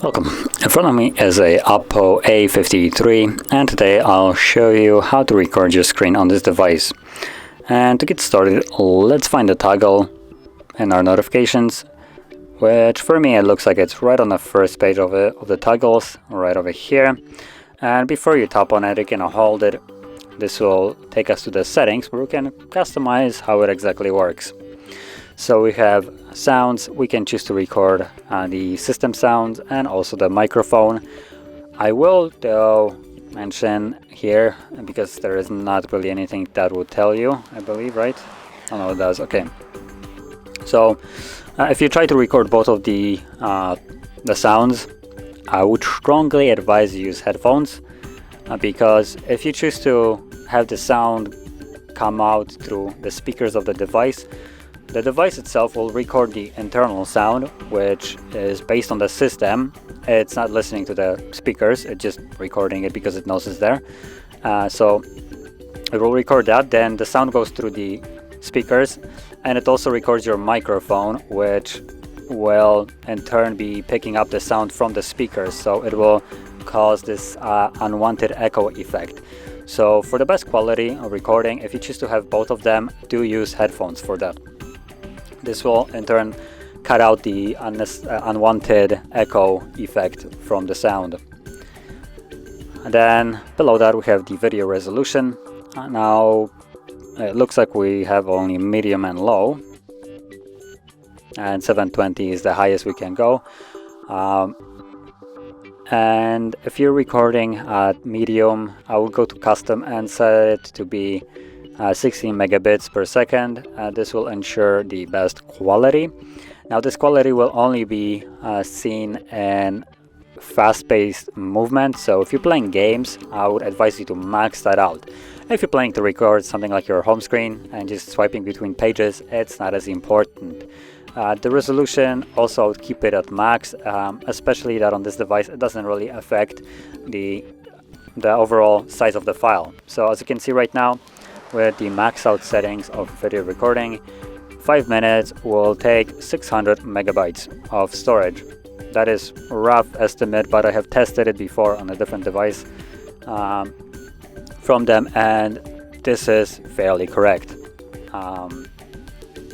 Welcome. In front of me is a OPPO A53, and today I'll show you how to record your screen on this device. And to get started, let's find the toggle in our notifications, which for me it looks like it's right on the first page of the toggles, right over here. And before you tap on it, you can hold it. This will take us to the settings where we can customize how it exactly works. So we have sounds. We can choose to record the system sounds and also the microphone. I will though mention here, because there is not really anything that will tell you, I believe, right? Oh no, it does. Okay. So if you try to record both of the sounds, I would strongly advise you use headphones, because if you choose to have the sound come out through the speakers of the device itself will record the internal sound, which is based on the system. It's not listening to the speakers, it's just recording it because it knows it's there. So it will record that, then the sound goes through the speakers, and it also records your microphone, which will in turn be picking up the sound from the speakers, so it will cause this unwanted echo effect. So for the best quality of recording, if you choose to have both of them, do use headphones for that. This will in turn cut out the unwanted echo effect from the sound. And then below that we have the video resolution. Now it looks like we have only medium and low, and 720 is the highest we can go. And if you're recording at medium, I would go to custom and set it to be 16 megabits per second. This will ensure the best quality. Now this quality will only be seen in fast-paced movement, so if you're playing games, I would advise you to max that out. If you're planning to record something like your home screen and just swiping between pages, it's not as important. The resolution, also keep it at max, especially that on this device it doesn't really affect the overall size of the file. So as you can see right now, with the max out settings of video recording, 5 minutes will take 600 megabytes of storage. That is a rough estimate, but I have tested it before on a different device from them, and this is fairly correct.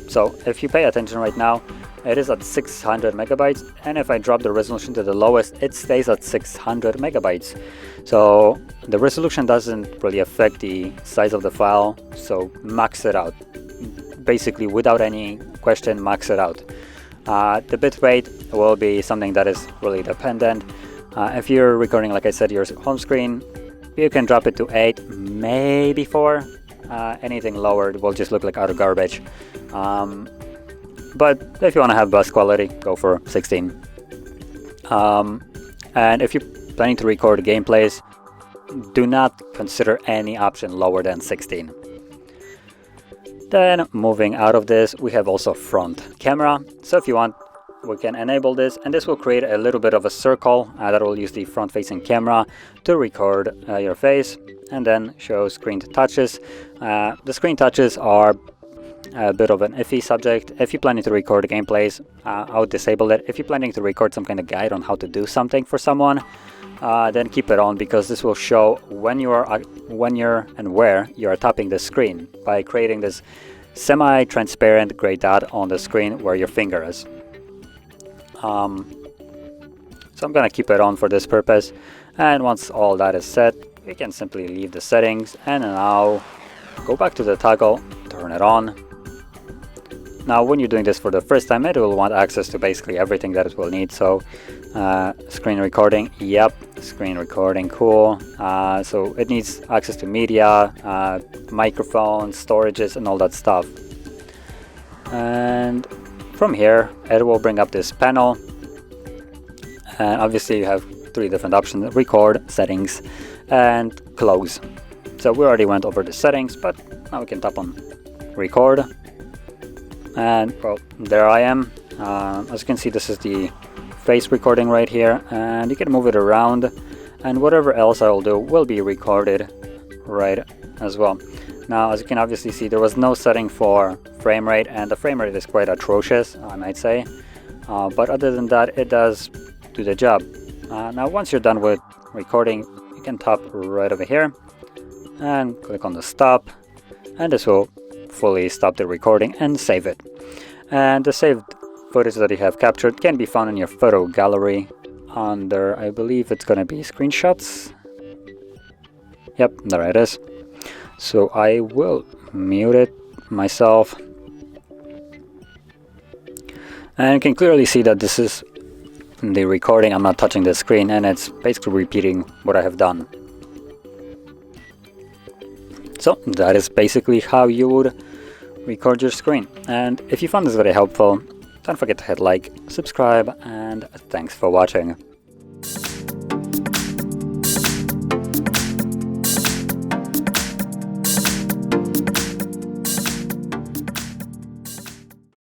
So if you pay attention right now, it is at 600 megabytes, and if I drop the resolution to the lowest, it stays at 600 megabytes. So the resolution doesn't really affect the size of the file, so max it out. Basically, without any question, max it out. The bitrate will be something that is really dependent. If you're recording, like I said, your home screen, you can drop it to 8, maybe 4. Anything lower will just look like utter garbage. But if you want to have best quality, go for 16. And if you're planning to record gameplays, do not consider any option lower than 16. Then moving out of this, we have also front camera. So if you want, we can enable this, and this will create a little bit of a circle that will use the front facing camera to record your face, and then show screen touches. The screen touches are a bit of an iffy subject. If you're planning to record gameplays, I would disable it. If you're planning to record some kind of guide on how to do something for someone, then keep it on, because this will show when you're and where you are tapping the screen by creating this semi-transparent gray dot on the screen where your finger is. So I'm gonna keep it on for this purpose, and once all that is set, we can simply leave the settings and now go back to the toggle, turn it on. Now when you're doing this for the first time, it will want access to basically everything that it will need. So screen recording, yep, screen recording, cool. So it needs access to media, microphones, storages, and all that stuff. And from here it will bring up this panel, and obviously you have 3 different options: record, settings, and close. So we already went over the settings, but now we can tap on record, and well, there I am. As you can see, this is the face recording right here, and you can move it around, and whatever else I will do will be recorded right as well. Now, as you can obviously see, there was no setting for frame rate, and the frame rate is quite atrocious, I might say. But other than that, it does do the job. Now, once you're done with recording, you can tap right over here and click on the stop, and this will fully stop the recording and save it. And the saved footage that you have captured can be found in your photo gallery under, I believe it's going to be screenshots. Yep, there it is. So I will mute it myself. And you can clearly see that this is the recording. I'm not touching the screen, and it's basically repeating what I have done. So that is basically how you would record your screen. And if you found this very helpful, don't forget to hit like, subscribe, and thanks for watching.